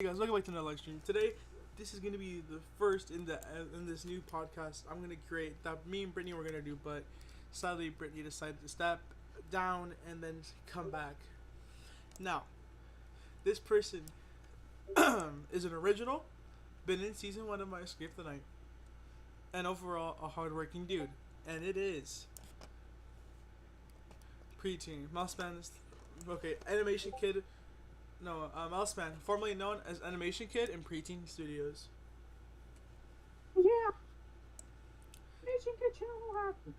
Hey guys, welcome back to another live stream. Today, this is gonna be the first in this new podcast I'm gonna create that me and Brittany were gonna do, but sadly Brittany decided to step down and then come back. Now, this person is an original, been in season one of my Escape the Night, and overall a hardworking dude, and it is preteen Mouseman. Okay, animation kid. No, Mouseman, formerly known as Animation Kid in Preteen Studios. Yeah, Nation Kid channel happened.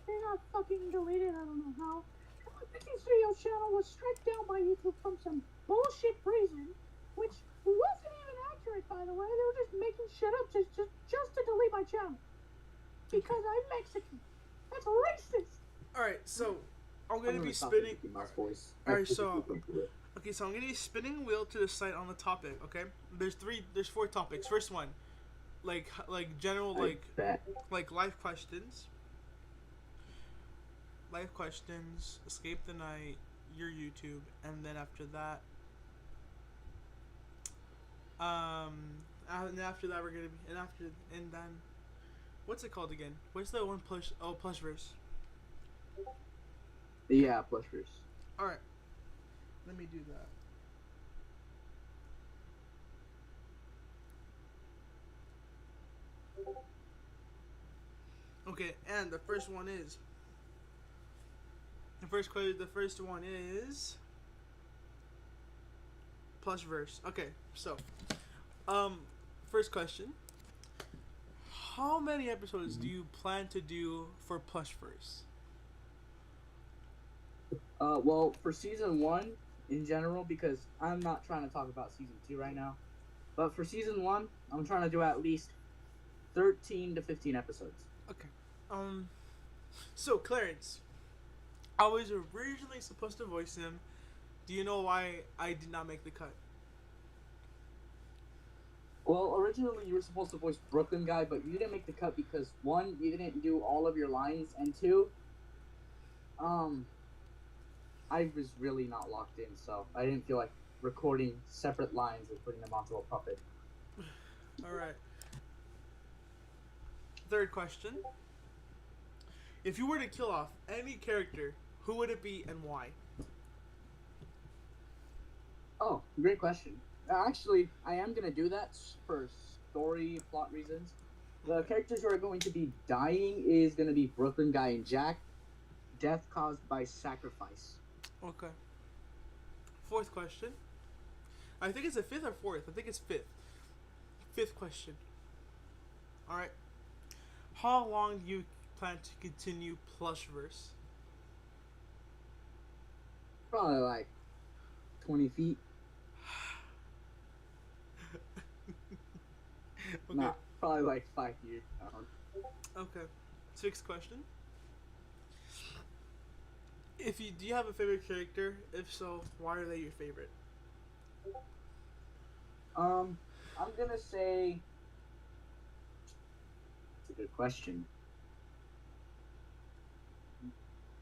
They got fucking deleted, I don't know how. And my Mickey Studios channel was struck down by YouTube from some bullshit reason, which wasn't even accurate, by the way. They were just making shit up just to delete my channel. Because I'm Mexican. That's racist! Alright, so I'm gonna be spinning. Alright, so I'm gonna be spinning wheel to decide on the topic. Okay, there's four topics. First one, like general like life questions, escape the night, your YouTube, and then after that, and after that we're gonna be and then, what's it called again? What's the one plush verse? Yeah, plush verse. All right. Let me do that. Okay, and the first one is plush verse. Okay, so first question. How many episodes do you plan to do for plush verse? Well, for season 1 in general, because I'm not trying to talk about season 2 right now, but for season 1, I'm trying to do at least 13 to 15 episodes. Okay. So Clarence, I was originally supposed to voice him. Do you know why I did not make the cut? Well, originally you were supposed to voice Brooklyn Guy, but you didn't make the cut because 1, you didn't do all of your lines, and 2, I was really not locked in, so I didn't feel like recording separate lines and putting them onto a puppet. Alright. Third question. If you were to kill off any character, who would it be and why? Oh, great question. Actually, I am going to do that for story plot reasons. The characters who are going to be dying is going to be Brooklyn Guy and Jack. Death caused by sacrifice. Okay. Fourth question. I think it's a fifth or fourth. I think it's fifth. Fifth question. Alright. How long do you plan to continue Plushverse? Probably like 20 feet. Okay. Nah, probably like 5 years. Okay. Sixth question. Do you have a favorite character? If so, why are they your favorite? I'm gonna say it's a good question.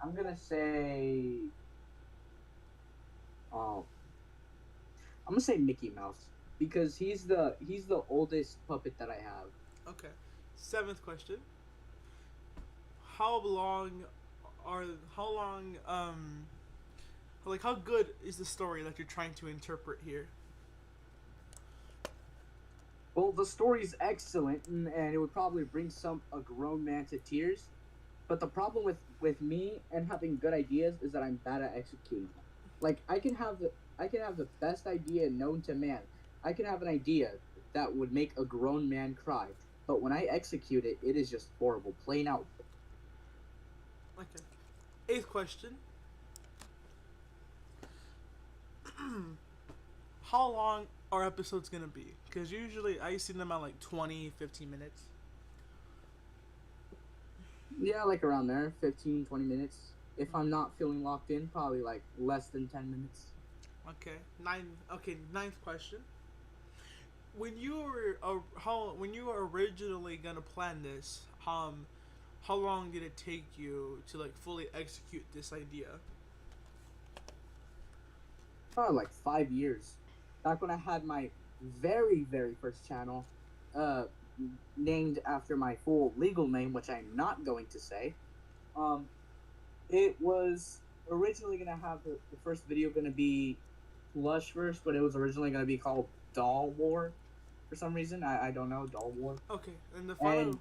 I'm gonna say I'm gonna say Mickey Mouse because he's the oldest puppet that I have. Okay. Seventh question. How how good is the story that you're trying to interpret here? Well, the story's excellent, and it would probably bring a grown man to tears. But the problem with me and having good ideas is that I'm bad at executing them. Like I can have the best idea known to man. I can have an idea that would make a grown man cry, but when I execute it, it is just horrible, plain out. Okay. Eighth question. How long are episodes gonna be? Because usually I see them at like 20, 15 minutes. Yeah, like around there, 15, 20 minutes. If I'm not feeling locked in, probably like less than 10 minutes. Okay. Ninth question. When you were originally gonna plan this, how long did it take you to like fully execute this idea? Probably like 5 years. Back when I had my very, very first channel, uh, named after my full legal name, which I'm not going to say. Um, it was originally gonna have the first video gonna be Plushverse, but it was originally gonna be called Doll War for some reason. I don't know, Doll War. Okay, and the And final.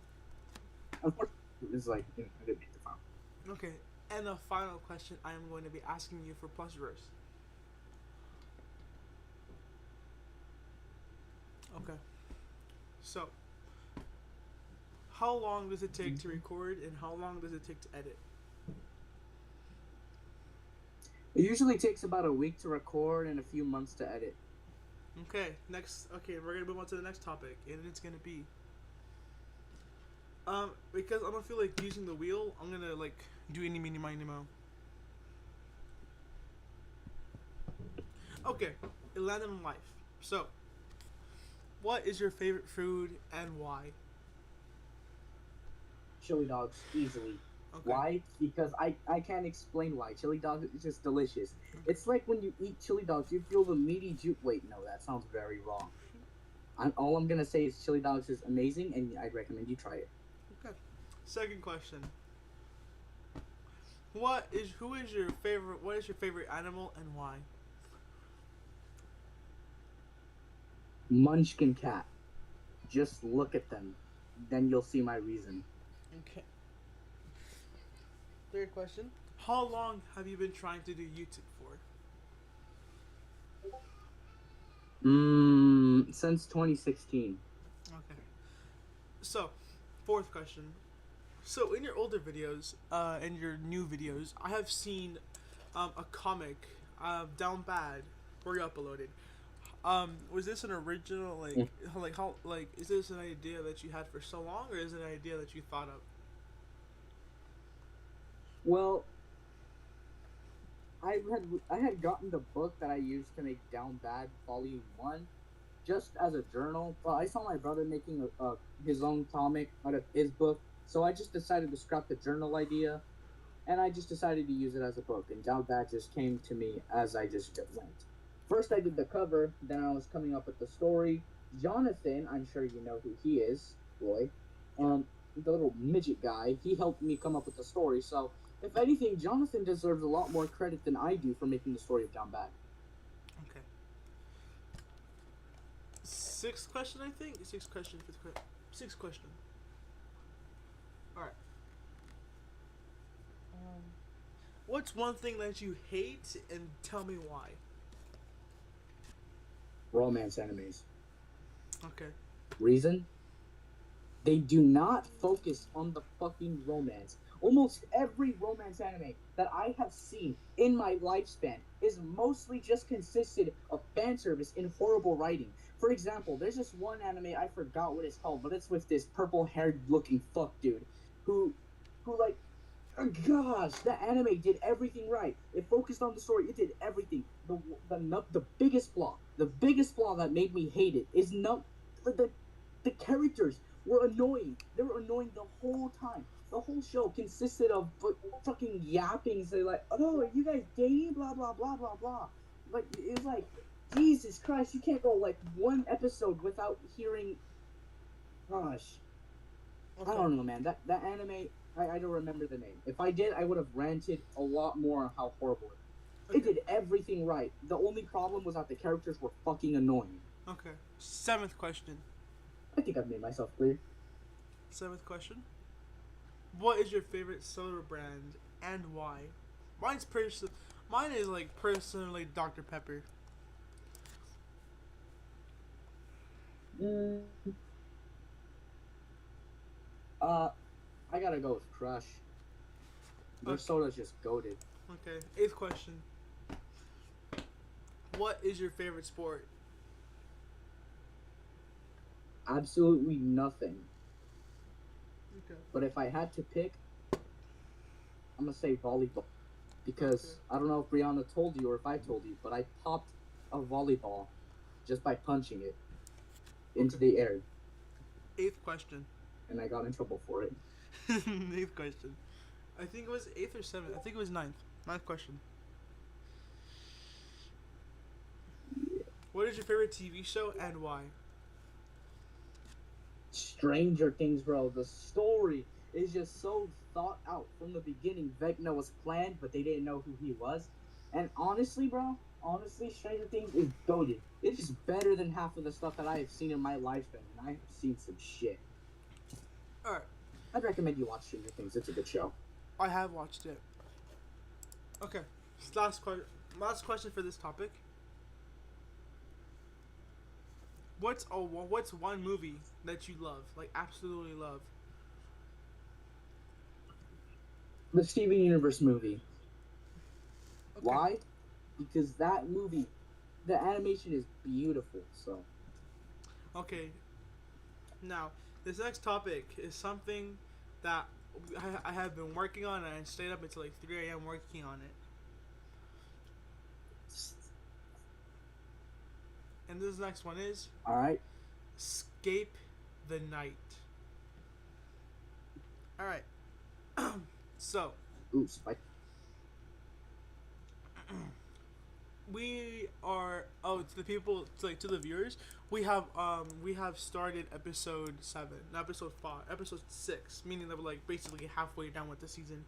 unfortunately, it was like I didn't make the final. Okay, and the final question I am going to be asking you for Plusverse. Okay. So, how long does it take to record, and how long does it take to edit? It usually takes about a week to record and a few months to edit. Okay, next. Okay, we're gonna move on to the next topic, and it's gonna be. Because I don't feel like using the wheel, I'm gonna like do any mini miny mo. Okay, it landed in life. So, what is your favorite food and why? Chili dogs, easily. Okay. Why? Because I can't explain why. Chili dogs is just delicious. It's like when you eat chili dogs, you feel the meaty juice. Wait, no, that sounds very wrong. All I'm gonna say is chili dogs is amazing, and I'd recommend you try it. Okay. Second question. What is your favorite animal and why? Munchkin cat. Just look at them, then you'll see my reason. Okay. Third question. How long have you been trying to do YouTube for? Since 2016. Okay. So, fourth question. So, in your older videos, and your new videos, I have seen a comic, Down Bad, where you uploaded. Was this an original, is this an idea that you had for so long, or is it an idea that you thought of? Well, I had gotten the book that I used to make Down Bad Volume 1 just as a journal, but I saw my brother making his own comic out of his book, so I just decided to scrap the journal idea, and I just decided to use it as a book, and Down Bad just came to me as I just went. First I did the cover, then I was coming up with the story. Jonathan, I'm sure you know who he is, Roy, the little midget guy, he helped me come up with the story, so if anything, Jonathan deserves a lot more credit than I do for making the story of Down Bad. Okay. Sixth question, I think? Sixth question, fifth question. Sixth question. Alright. What's one thing that you hate, and tell me why? Romance animes. Okay. Reason? They do not focus on the fucking romance. Almost every romance anime that I have seen in my lifespan is mostly just consisted of fan service and horrible writing. For example, there's this one anime, I forgot what it's called, but it's with this purple-haired looking fuck dude who like, oh gosh, that anime did everything right. It focused on the story. It did everything. The biggest flaw that made me hate it is not the characters were annoying. They were annoying the whole time. The whole show consisted of fucking yapping. Say like, oh, are you guys dating? Blah blah blah blah blah. Like it was like, Jesus Christ, you can't go like one episode without hearing. Gosh, Okay. I don't know, man. That anime, I don't remember the name. If I did, I would have ranted a lot more on how horrible it was. It did everything right. The only problem was that the characters were fucking annoying. Okay. Seventh question. I think I've made myself clear. Seventh question. What is your favorite soda brand and why? Mine is like personally Dr. Pepper. I gotta go with Crush. Their Okay. soda's just goated. Okay. Eighth question. What is your favorite sport? Absolutely nothing. Okay. But if I had to pick, I'm gonna say volleyball. Because Okay. I don't know if Brianna told you or if I told you, but I popped a volleyball just by punching it into Okay. the air, Eighth question. and I got in trouble for it. Eighth question. I think it was eighth or seventh. I think it was ninth. Ninth question. What is your favorite TV show and why? Stranger Things, bro. The story is just so thought out from the beginning. Vecna was planned, but they didn't know who he was. And honestly, bro, Stranger Things is goated. It is better than half of the stuff that I have seen in my lifespan, and I have seen some shit. Alright. I'd recommend you watch Stranger Things. It's a good show. I have watched it. Okay. Last question for this topic. What's one movie that you love, like absolutely love? The Steven Universe movie. Okay. Why? Because that movie, the animation is beautiful. So. Okay. Now, this next topic is something that I have been working on, and I stayed up until like 3 a.m. working on it. And this next one is Alright. Escape the Night. Alright. So. Oops. We are to the people, to the viewers, we have started episode 7, not episode 5, episode 6, meaning that we're like basically halfway down with the season.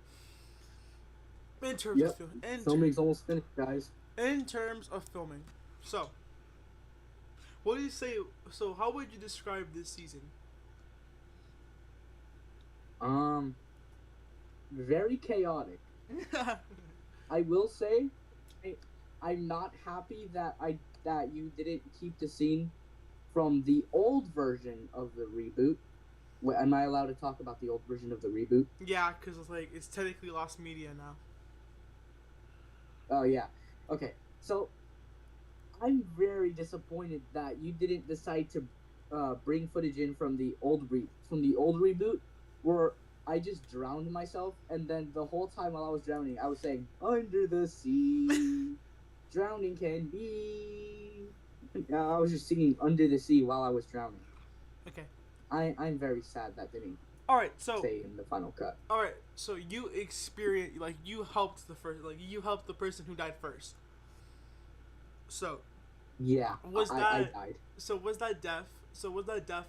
In terms of filming's almost finished, guys. In terms of filming, so what do you say? So how would you describe this season? Very chaotic. I will say, I'm not happy that you didn't keep the scene from the old version of the reboot. Wait, am I allowed to talk about the old version of the reboot? Yeah, because it's technically lost media now. Oh yeah. Okay. So I'm very disappointed that you didn't decide to bring footage in from the old reboot, where I just drowned myself, and then the whole time while I was drowning, I was saying, "Under the sea, drowning can be." I was just singing "Under the Sea" while I was drowning. Okay. I'm very sad that didn't. All right. So. Stay in the final cut. All right. So you you helped you helped the person who died first. So. Yeah. I died. So was that death?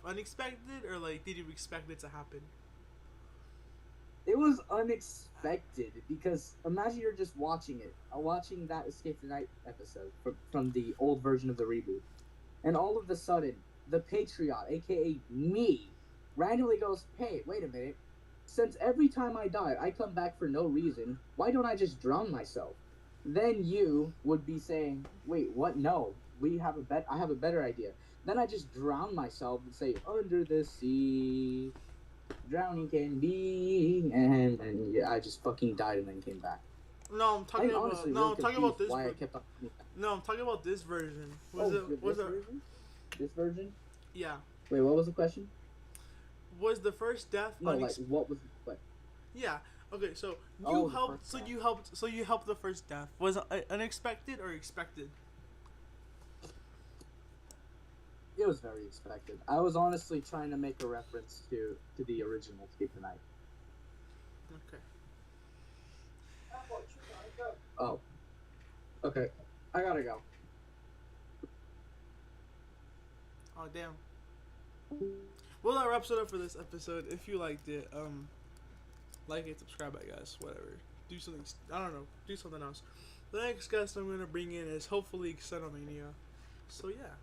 Unexpected, or like did you expect it to happen? It was unexpected because imagine you're just watching that Escape the Night episode from the old version of the reboot, and all of a sudden, the Patriot, aka me, randomly goes, "Hey, wait a minute. Since every time I die, I come back for no reason, why don't I just drown myself?" Then you would be saying, "Wait, what? No, I have a better idea." Then I just drown myself and say, "Under the sea, drowning can be," and yeah, I just fucking died and then came back. No, I'm talking about I'm talking about this. Why I kept on. No, I'm talking about this version. This version? Yeah. Wait, what was the question? Was the first death? No, what was what? Yeah. Okay, so you helped. So you helped the first death. Was it unexpected or expected? It was very expected. I was honestly trying to make a reference to the original Escape the Night. Okay. Oh. Okay. I gotta go. Oh damn. Well, that wraps it up for this episode. If you liked it, like it, subscribe, I guess, whatever. Do something. I don't know. Do something else. The next guest I'm gonna bring in is hopefully Xenomania. So yeah.